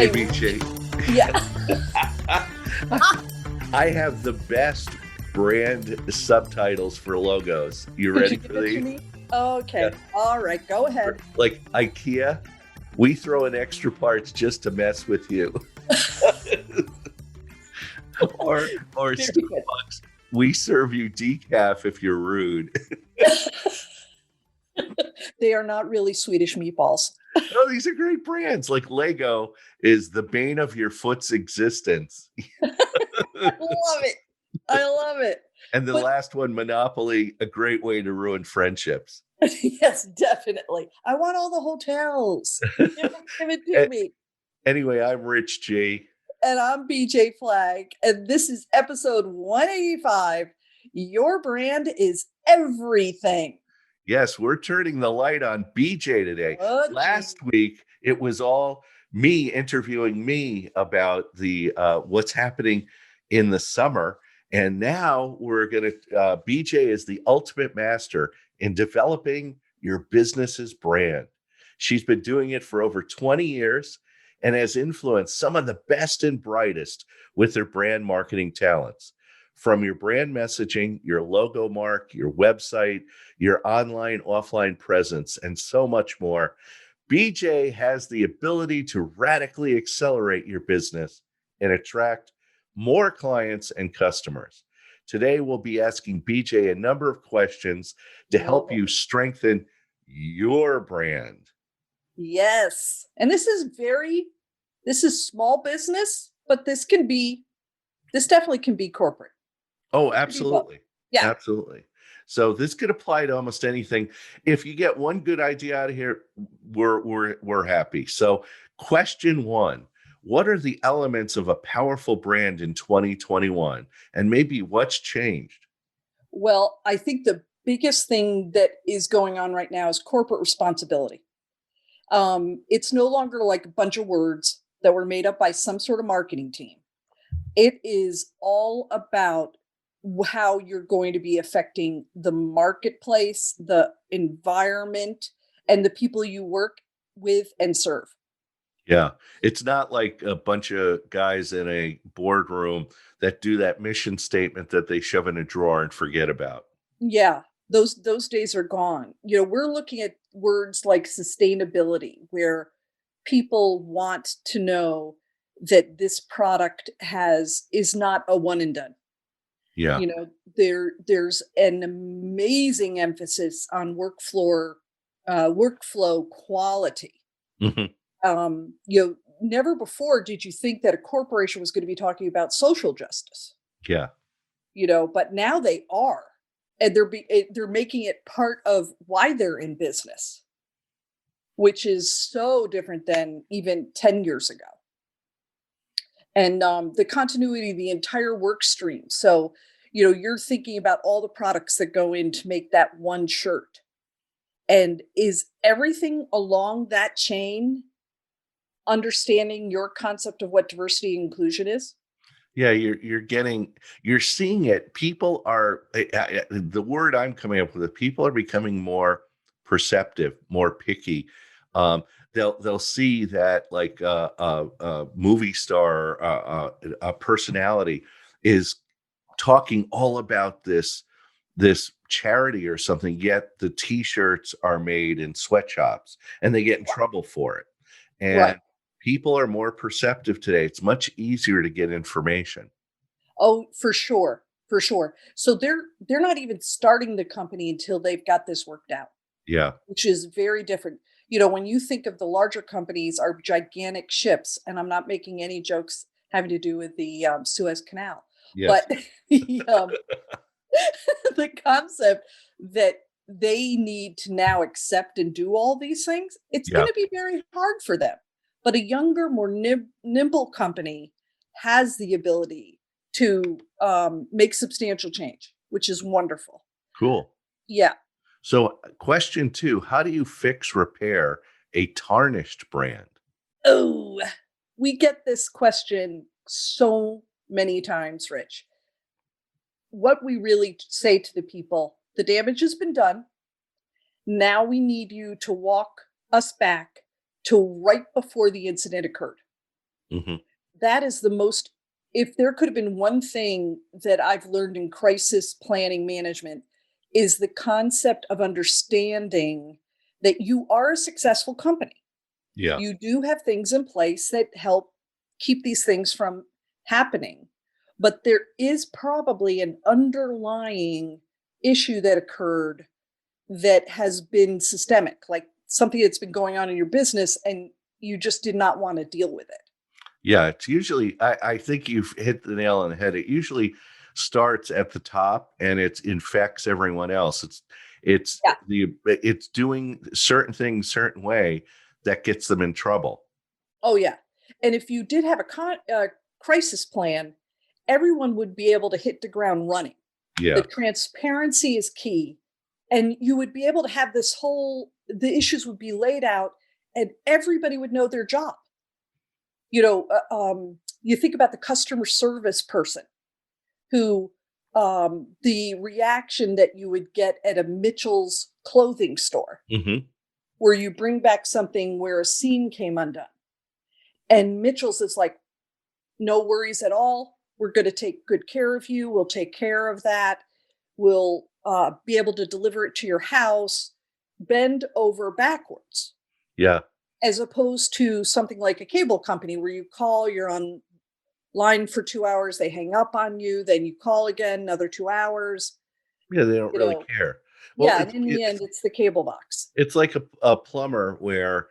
Hey, Hey, BJ. yeah. I have the best brand subtitles for logos. You Could you ready give for it to these? me? Yeah. Okay. All right. Go ahead. Like IKEA, we throw in extra parts just to mess with you. or Very good. Starbucks, we serve you decaf if you're rude. They are not really Swedish meatballs. No, these are great brands. Like Lego is the bane of your foot's existence. I love it. I love it. And the But last one, Monopoly, a great way to ruin friendships. yes, definitely. I want all the hotels. Give it to A- me. Anyway, I'm Rich G. And I'm BJ Flag. And this is episode 185. Your brand is everything. Yes, we're turning the light on BJ today. Oh, Last gee. week, it was all me interviewing me about the what's happening in the summer, and now we're going to. BJ is the ultimate master in developing your business's brand. She's been doing it for over 20 years and has influenced some of the best and brightest with their brand marketing talents. From your brand messaging, your logo mark, your website, your online, offline presence, and so much more. BJ has the ability to radically accelerate your business and attract more clients and customers. Today, we'll be asking BJ a number of questions to help Oh, you strengthen your brand. yes. And this is small business, but this definitely can be corporate. Oh, It could be both. absolutely. Yeah. Absolutely. So this could apply to almost anything. If you get one good idea out of here, we're happy. So question one, what are the elements of a powerful brand in 2021? And maybe what's changed? Well, I think the biggest thing that is going on right now is corporate responsibility. It's no longer like a bunch of words that were made up by some sort of marketing team. It is all about how you're going to be affecting the marketplace, the environment, and the people you work with and serve. Yeah. It's not like a bunch of guys in a boardroom that do that mission statement that they shove in a drawer and forget about. Yeah, those days are gone. We're looking at words like sustainability, where people want to know that this product has is not a one and done. Yeah. There's an amazing emphasis on workflow quality. Mhm. Never before did you think that a corporation was going to be talking about social justice, Yeah. but now they are, and they're making it part of why they're in business, which is so different than even 10 years ago. And the continuity of the entire work stream. So, you're thinking about all the products that go in to make that one shirt. And is everything along that chain understanding your concept of what diversity and inclusion is? Yeah, you're seeing it. People are the word I'm coming up with. People are becoming more perceptive, more picky. Um, they'll see that like a movie star, a personality is talking all about this charity or something. Yet the T-shirts are made in sweatshops, and they get in trouble for it. Right. And people are more perceptive today. It's much easier to get information. Oh, for sure. For sure. So they're not even starting the company until they've got this worked out, Yeah. which is very different. When you think of the larger companies are gigantic ships, and I'm not making any jokes having to do with the Suez Canal, Yes. but the, the concept that they need to now accept and do all these things, it's going Yeah. to be very hard for them. But a younger, more nimble company has the ability to make substantial change, which is wonderful. Cool. Yeah. So, question two, how do you fix repair a tarnished brand? Oh, we get this question so many times, Rich. What we really say to the people, the damage has been done. Now we need you to walk us back to right before the incident occurred. Hmm. That is the most, if there could have been one thing that I've learned in crisis planning management, is the concept of understanding that you are a successful company. Yeah. You do have things in place that help keep these things from happening, but there is probably an underlying issue that occurred that has been systemic, like something that's been going on in your business and you just did not want to deal with it. Yeah, it's usually I think you've hit the nail on the head. It usually starts at the top and it infects everyone else. It's Yeah. it's doing certain things certain way that gets them in trouble. Oh, yeah. And if you did have a crisis plan, everyone would be able to hit the ground running. The Yeah. transparency is key. And you would be able to have the issues would be laid out and everybody would know their job. You think about the customer service person who, the reaction that you would get at a Mitchell's clothing store, Hmm. where you bring back something where a seam came undone. And Mitchell's is like, no worries at all. We're going to take good care of you. We'll take care of that. We'll be able to deliver it to your house, bend over backwards, Yeah. as opposed to something like a cable company where you call, you're on line for 2 hours, they hang up on you, then you call again, another 2 hours. Yeah, they don't You really know, care. Well, yeah, and in the end, it's the cable box. it's like a plumber where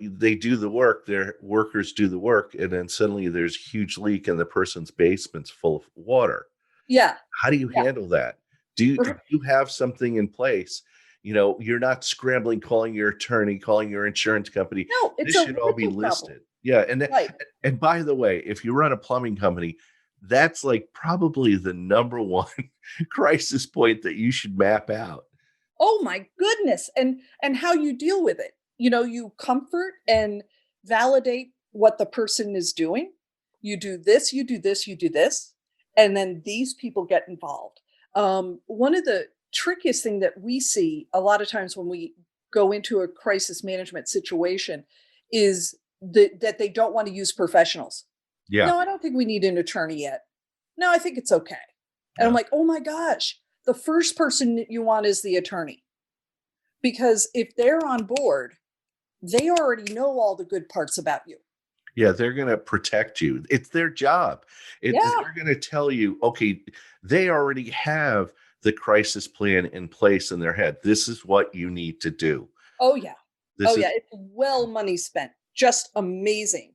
they do the work, their workers do the work, and then suddenly there's a huge leak and the person's basement's full of water. Yeah, How do you yeah. handle that? Do you have something in place? You're not scrambling, calling your attorney, calling your insurance company. No, it's This a should all be real problem. listed. Yeah, and Right. and by the way, if you run a plumbing company, that's like probably the number one crisis point that you should map out. Oh my goodness. And how you deal with it. You comfort and validate what the person is doing. You do this, you do this, you do this, and then these people get involved. One of the trickiest thing that we see a lot of times when we go into a crisis management situation is that they don't want to use professionals. Yeah, No, I don't think we need an attorney yet. No, I think it's okay. And I'm yeah, like, oh my gosh, the first person that you want is the attorney. Because if they're on board, they already know all the good parts about you. yeah. They're gonna protect you. It's their job. Yeah. They're gonna tell you, okay, they already have the crisis plan in place in their head. This is what you need to do. Oh, yeah. Oh, This yeah. is It's well money spent. Just amazing,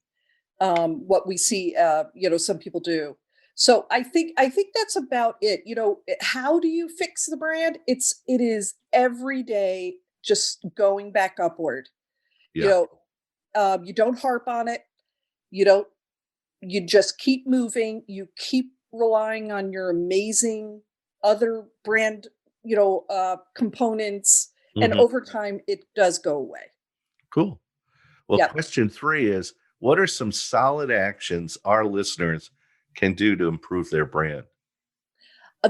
what we see, some people do. So I think that's about it. How do you fix the brand? It is every day just going back upward. You yeah, know, you don't harp on it. You don't you just keep moving, you keep relying on your amazing other brand, components, and mhm, over time it does go away. cool. Well, Yep. question 3 is, what are some solid actions our listeners can do to improve their brand?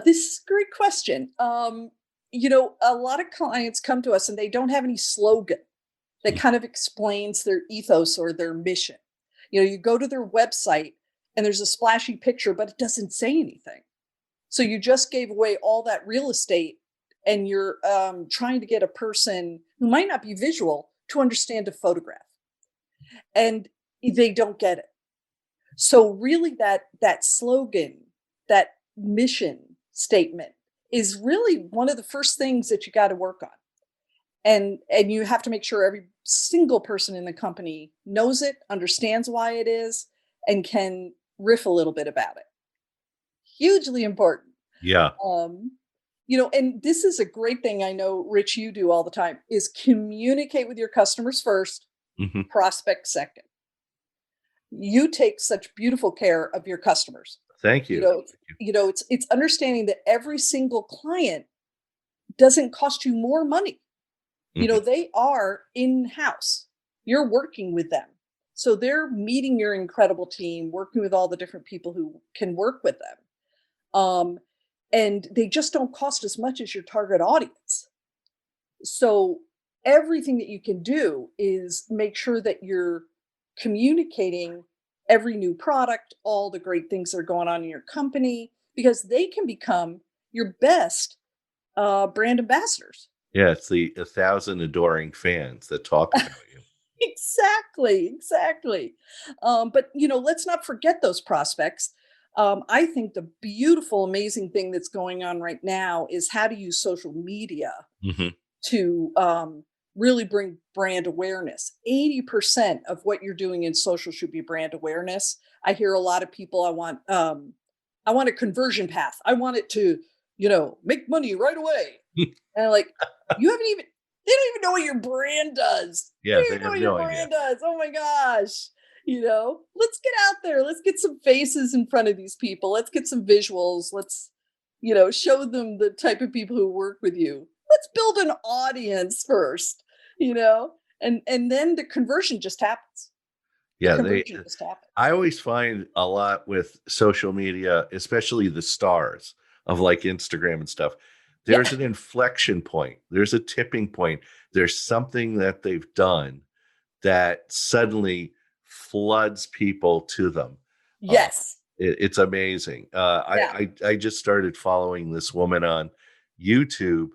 This is a great question. A lot of clients come to us and they don't have any slogan that Mm, kind of explains their ethos or their mission. You go to their website and there's a splashy picture, but it doesn't say anything. So you just gave away all that real estate and you're trying to get a person who might not be visual to understand a photograph and they don't get it. So really that slogan, that mission statement is really one of the first things that you got to work on. And you have to make sure every single person in the company knows it, understands why it is, and can riff a little bit about it. Hugely important. yeah, Um, and this is a great thing I know, Rich, you do all the time is communicate with your customers first, mhm. prospect second. You take such beautiful care of your customers. Thank You you. know, it's understanding that every single client doesn't cost you more money. Mhm. They are in-house. You're working with them. So they're meeting your incredible team, working with all the different people who can work with them. And they just don't cost as much as your target audience. So everything that you can do is make sure that you're communicating every new product, all the great things that are going on in your company, because they can become your best brand ambassadors. Yeah, it's the 1,000 adoring fans that talk about you. Exactly, exactly. But let's not forget those prospects. I think the beautiful, amazing thing that's going on right now is how to use social media Mhm. to really bring brand awareness. 80% of what you're doing in social should be brand awareness. I hear a lot of people, I want a conversion path. I want it to, make money right away. And I'm like, you haven't even they don't even know what your brand does. They Yeah, don't they even know have what no your idea. brand does. Oh my gosh. Let's get out there. Let's get some faces in front of these people. Let's get some visuals. Let's, show them the type of people who work with you. Let's build an audience first, you know, and then the conversion just happens. The Yeah, conversion just I happens. always find a lot with social media, especially the stars of like Instagram and stuff. There's Yeah. an inflection point. There's a tipping point. There's something that they've done that suddenly floods people to them. Uh, Yes. it's amazing. Yeah. I just started following this woman on YouTube,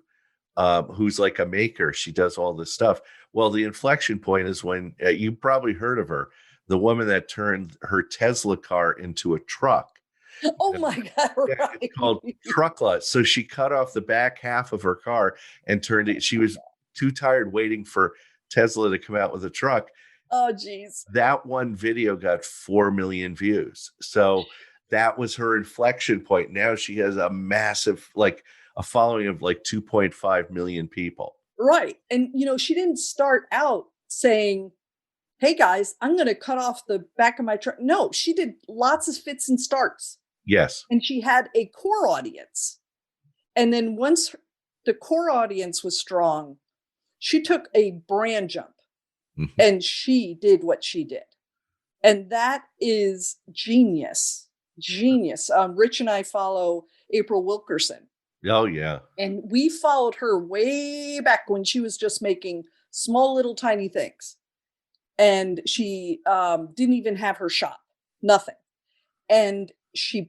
who's like a maker. She does all this stuff. Well, the inflection point is when you probably heard of her, the woman that turned her Tesla car into a truck. Oh And my God. yeah, it's Right. called Truckla. So she cut off the back half of her car and turned it. She was too tired waiting for Tesla to come out with a truck. Oh, geez. That one video got 4 million views. So that was her inflection point. Now she has a massive, like a following of like 2.5 million people. Right. And, she didn't start out saying, hey guys, I'm going to cut off the back of my truck. No, she did lots of fits and starts. Yes. And she had a core audience. And then once the core audience was strong, she took a brand jump Mhm. and she did what she did. And that is genius. Genius. Rich and I follow April Wilkerson, Oh, yeah. and we followed her way back when she was just making small little tiny things. And she didn't even have her shop, nothing. And she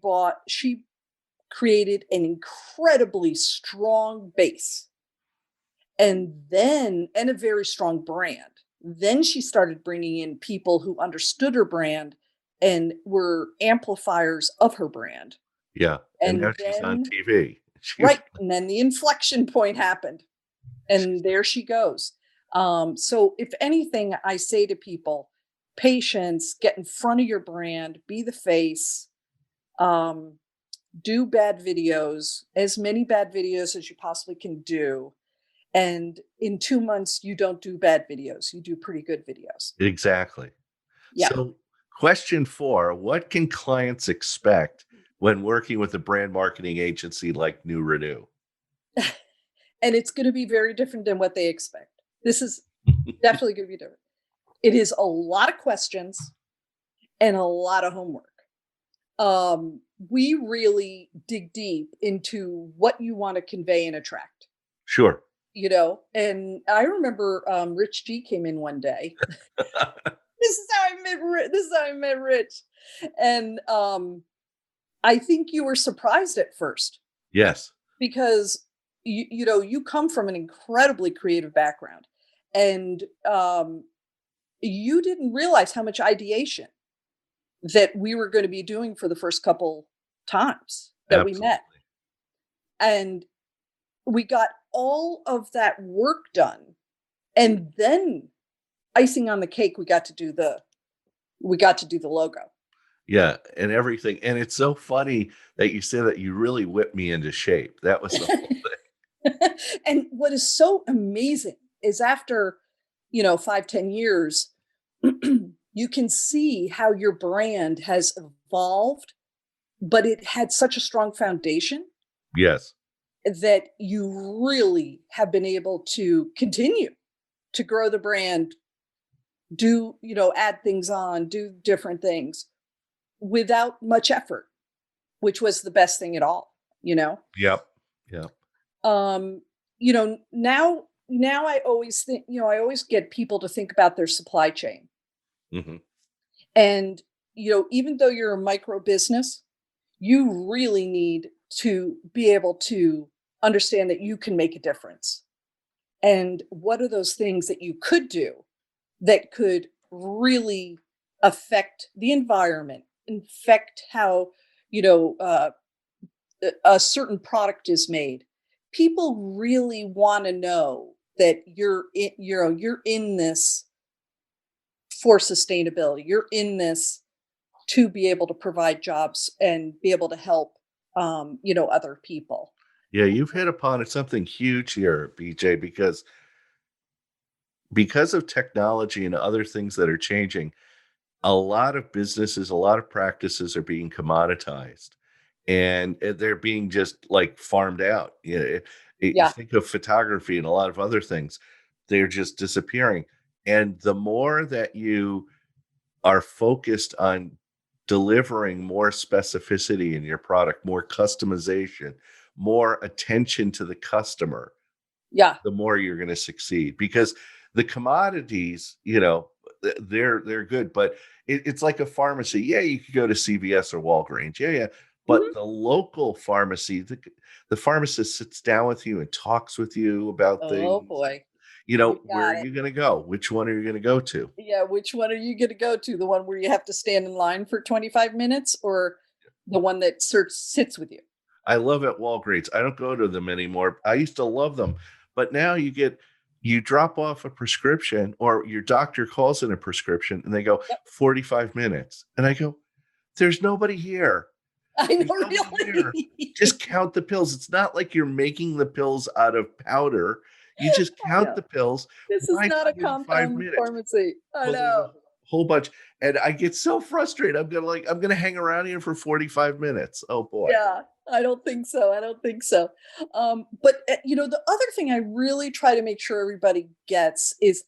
created an incredibly strong base, and a very strong brand. Then she started bringing in people who understood her brand and were amplifiers of her brand. Yeah. And now And she's on then, TV. She's right, and then the inflection point happened, and there she goes. So if anything, I say to people, patience, get in front of your brand, be the face, um, do bad videos, as many bad videos as you possibly can do. And in 2 months, you don't do bad videos. You do pretty good videos. exactly. Yeah. So, question 4, what can clients expect when working with a brand marketing agency like New Renew? And it's going to be very different than what they expect. This is definitely going to be different. It is a lot of questions and a lot of homework. We really dig deep into what you want to convey and attract, Sure. and I remember Rich G came in one day. This is how I met Rich. And I think you were surprised at first Yes. because you come from an incredibly creative background, and you didn't realize how much ideation that we were going to be doing for the first couple times that we met. Absolutely. And we got all of that work done, and then icing on the cake, we got to do the logo. Yeah, and everything. And it's so funny that you say that you really whipped me into shape. That was the whole thing. And what is so amazing is after 5-10 years, you can see how your brand has evolved, but it had such a strong foundation Yes. that you really have been able to continue to grow the brand, add things on, do different things without much effort, which was the best thing at all, you know? Yep. Yep. Um, now I always think, I always get people to think about their supply chain. Mhm. And even though you're a micro business, you really need to be able to understand that you can make a difference. And what are those things that you could do that could really affect the environment, affect how, you know, uh, a certain product is made? People really want to know that you're in this for sustainability. You're in this to be able to provide jobs and be able to help, other people. Yeah, you've hit upon something huge here, BJ, because of technology and other things that are changing, a lot of businesses, a lot of practices are being commoditized and they're being just like farmed out. You Yeah, think of photography and a lot of other things, they're just disappearing. And the more that you are focused on delivering more specificity in your product, more customization, more attention to the customer, yeah, the more you're going to succeed because the commodities, they're good, but it's like a pharmacy. Yeah, you could go to CVS or Walgreens. Yeah, yeah. But mhm. the local pharmacy, the pharmacist sits down with you and talks with you about Oh things. boy, you Where got are it. you going to go? Which one are you going to go to? Yeah, which one are you going to go to? The one where you have to stand in line for 25 minutes, or the one that sits with you? I love at Walgreens. I don't go to them anymore. I used to love them, but now you drop off a prescription or your doctor calls in a prescription and they go Yep. 45 minutes. And I go, there's nobody here. I know, There's nobody here. really. Just count the pills. It's not like you're making the pills out of powder. You just I count know. the pills. This is Why not a 45 compound minutes? pharmacy. I Well, there's a know. whole bunch. And I get so frustrated. I'm gonna hang around here for 45 minutes. Oh boy. Yeah, I don't think so. I don't think so. But the other thing I really try to make sure everybody gets is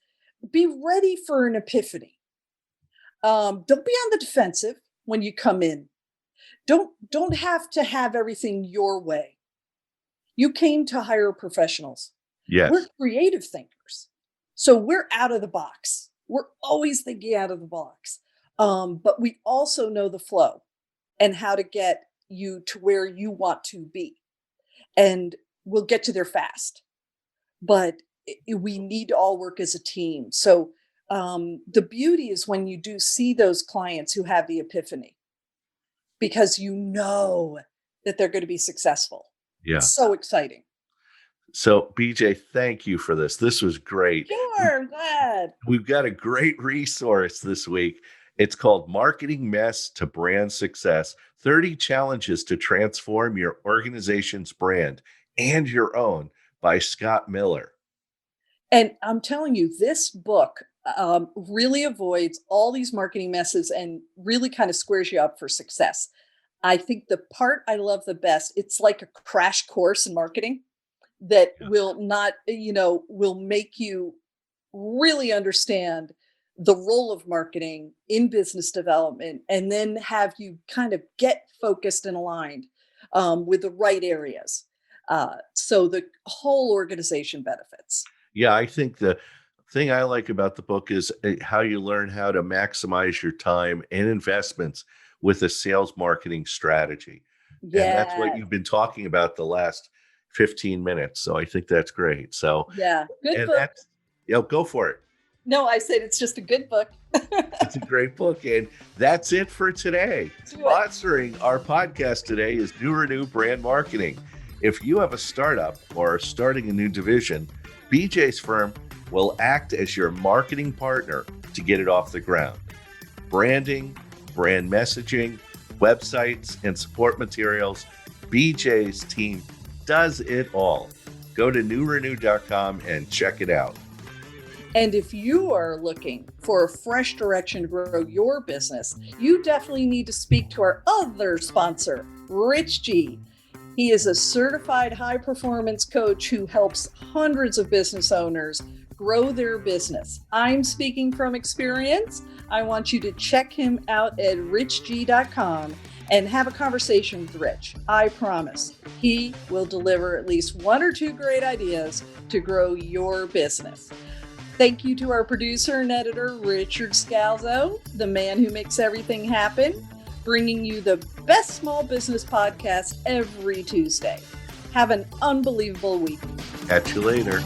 be ready for an epiphany. Don't be on the defensive when you come in. Don't have to have everything your way. You came to hire professionals. We're Yes. creative thinkers, so we're out of the box. We're always thinking out of the box, but we also know the flow and how to get you to where you want to be. And we'll get you there fast. But we need to all work as a team. So the beauty is when you do see those clients who have the epiphany, because you know that they're going to be successful. Yeah. It's so exciting. So BJ, thank you for this. This was great. We Sure, I'm glad. we've got a great resource this week. It's called Marketing Mess to Brand Success: 30 Challenges to Transform Your Organization's Brand and Your Own by Scott Miller. And I'm telling you, this book really avoids all these marketing messes and really kind of squares you up for success. I think the part I love the best, it's like a crash course in marketing that Yeah. will make you really understand the role of marketing in business development and then have you kind of get focused and aligned with the right areas. So the whole organization benefits. Yeah, I think the thing I like about the book is how you learn how to maximize your time and investments with a sales marketing strategy. And that's what Yeah. you've been talking about the last 15 minutes. So I think that's great. So, Yeah. Good and book. that's, go for it. No, I said it's just a good book. It's a great book. And that's it for today. Do it. Sponsoring our podcast today is New Renew Brand Marketing. If you have a startup or are starting a new division, BJ's firm will act as your marketing partner to get it off the ground. Branding, brand messaging, websites, and support materials. BJ's team does it all. Go to newrenew.com and check it out. And if you are looking for a fresh direction to grow your business, you definitely need to speak to our other sponsor, Rich G. He is a certified high performance coach who helps hundreds of business owners grow their business. I'm speaking from experience. I want you to check him out at richg.com and have a conversation with Rich. I promise he will deliver at least one or two great ideas to grow your business. Thank you to our producer and editor, Richard Scalzo, the man who makes everything happen, bringing you the best small business podcast every Tuesday. Have an unbelievable week. Catch you later.